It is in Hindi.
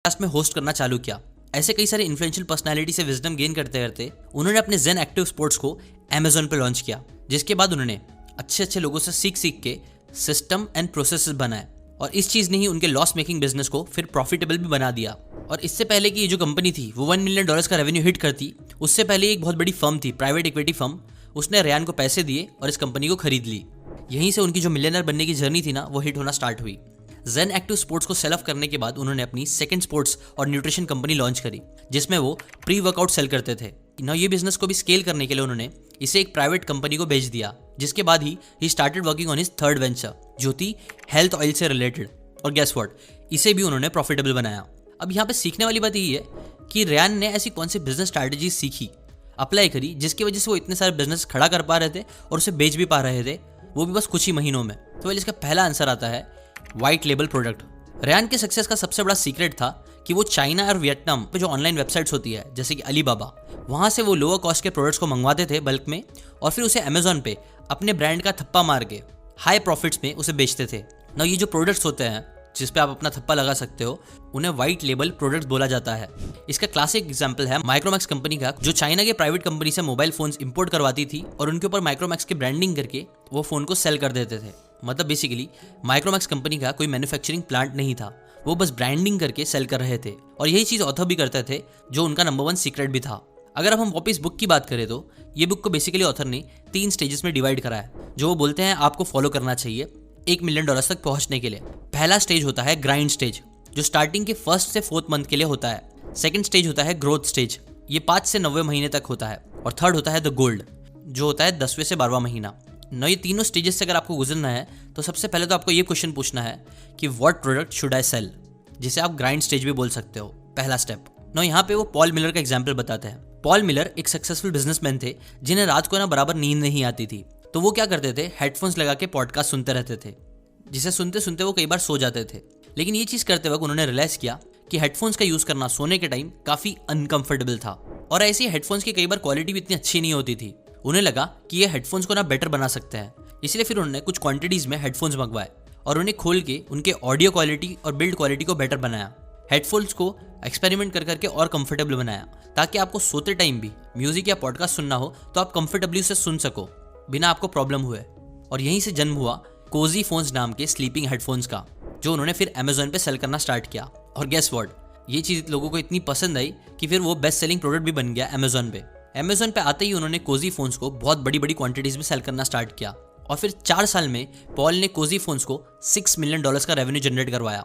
पॉडकास्ट में होस्ट करना चालू किया। ऐसे कई सारे इन्फ्लुएंशियल पर्सनालिटी से विजडम गेन करते करते उन्होंने अपने जेन एक्टिव स्पोर्ट्स को अमेजोन पे लॉन्च किया, जिसके बाद उन्होंने अच्छे लोगों से सीख के सिस्टम एंड प्रोसेसेस बनाए और इस चीज ने ही उनके लॉस मेकिंग बिजनेस को फिर प्रॉफिटेबल भी बना दिया। और इससे पहले कि ये जो कंपनी थी वो $1 मिलियन का रेवेन्यू हिट करती, उससे पहले एक बहुत बड़ी फर्म थी, प्राइवेट इक्विटी फर्म, उसने रेयान को पैसे दिए और इस कंपनी को खरीद ली। यहीं से उनकी जो मिलियनर बनने की जर्नी थी ना, वो हिट होना स्टार्ट हुई। जेन एक्टिव स्पोर्ट्स को सेल ऑफ करने के बाद उन्होंने अपनी सेकंड स्पोर्ट्स और न्यूट्रिशन कंपनी लॉन्च करी, जिसमें वो प्री वर्कआउट सेल करते थे ना। ये बिजनेस को भी स्केल करने के लिए उन्होंने इसे एक प्राइवेट कंपनी को बेच दिया, जिसके बाद he started working on his third venture, जो थी हेल्थ ऑयल से रिलेटेड। और गेस व्हाट, इसे भी उन्होंने प्रॉफिटेबल बनाया। अब यहाँ पे सीखने वाली बात यही है कि रेयान ने ऐसी कौन सी बिजनेस स्ट्रैटेजी सीखी, अप्लाई करी, जिसकी वजह से वो इतने सारे बिजनेस खड़ा कर पा रहे थे और उसे बेच भी पा रहे थे, वो भी बस कुछ ही महीनों में। तो इसका पहला आंसर आता है व्हाइट लेबल प्रोडक्ट। रेयान के सक्सेस का सबसे बड़ा सीक्रेट था कि वो चाइना और वियतनाम पे जो ऑनलाइन वेबसाइट्स होती है, जैसे कि अलीबाबा, वहाँ से वो लोअर कॉस्ट के प्रोडक्ट्स को मंगवाते थे बल्क में और फिर उसे अमेजोन पे अपने ब्रांड का थप्पा मार के हाई प्रॉफिट्स में उसे बेचते थे ना। ये जो प्रोडक्ट्स होते हैं जिस पे आप अपना थप्पा लगा सकते हो, उन्हें व्हाइट लेबल प्रोडक्ट्स बोला जाता है। इसका क्लासिक एग्जांपल है माइक्रोमैक्स कंपनी का, जो चाइना के प्राइवेट कंपनी से मोबाइल फोन्स इंपोर्ट करवाती थी और उनके ऊपर माइक्रोमैक्स की ब्रांडिंग करके वो फोन को सेल कर देते थे। मतलब बेसिकली माइक्रोमैक्स कंपनी का कोई मैन्युफैक्चरिंग प्लांट नहीं था, वो बस ब्रांडिंग करके सेल कर रहे थे। और यही चीज़ ऑथर भी करते थे, जो उनका नंबर 1 सीक्रेट भी था। अगर अब हम वापस बुक की बात करें तो ये बुक को बेसिकली ऑथर ने 3 स्टेजेस में डिवाइड करा है, जो वो बोलते हैं आपको फॉलो करना चाहिए $1 मिलियन तक पहुंचने के लिए। पहला स्टेज होता है ग्राइंड स्टेज, जो स्टार्टिंग के 1st से 4th मंथ के लिए होता है। सेकंड स्टेज होता है ग्रोथ स्टेज, ये 5 से 90 महीने तक होता है। और थर्ड होता है द गोल्ड, जो होता है 10वें से 12वां महीना। ना ये तीनों स्टेजेस से अगर आपको गुजरना है तो सबसे पहले तो आपको ये क्वेश्चन पूछना है कि what product should I sell, जिसे आप ग्राइंड स्टेज भी बोल सकते हो, पहला स्टेप। ना यहाँ पे वो पॉल मिलर का एग्जाम्पल बताते हैं। पॉल मिलर एक सक्सेसफुल बिजनेसमैन थे जिन्हें रात को ना बराबर नींद नहीं आती थी। तो वो क्या करते थे, हेडफोन्स लगा के पॉडकास्ट सुनते रहते थे, जिसे सुनते सुनते वो कई बार सो जाते थे। लेकिन ये चीज़ करते वक्त उन्होंने रियलाइज किया कि हेडफोन्स का यूज़ करना सोने के टाइम काफ़ी अनकंफर्टेबल था और ऐसी हेडफोन्स की कई बार क्वालिटी भी इतनी अच्छी नहीं होती थी। उन्हें लगा कि ये हेडफोन्स को ना बेटर बना सकते हैं, इसलिए फिर उन्होंने कुछ क्वांटिटीज़ में हेडफोन्स मंगवाए और उन्हें खोल के उनके ऑडियो क्वालिटी और बिल्ड क्वालिटी को बेटर बनाया। हेडफोन्स को एक्सपेरिमेंट कर करके और कंफर्टेबल बनाया, ताकि आपको सोते टाइम भी म्यूजिक या पॉडकास्ट सुनना हो तो आप कंफर्टेबली उसे सुन सको बिना आपको प्रॉब्लम हुए। और यहीं से जन्म हुआ कोजी फोन्स नाम के स्लीपिंग हेडफोन्स का, जो उन्होंने फिर अमेजोन पे सेल करना स्टार्ट किया। और गेस व्हाट, ये चीज़ लोगों को इतनी पसंद आई कि फिर वो बेस्ट सेलिंग प्रोडक्ट भी बन गया अमेजोन पे। अमेजोन पे आते ही उन्होंने कोजी फोन्स को बहुत बड़ी बड़ी क्वांटिटीज में सेल करना स्टार्ट किया और फिर 4 साल में पॉल ने कोजी फोन्स को $6 मिलियन का रेवेन्यू जनरेट करवाया।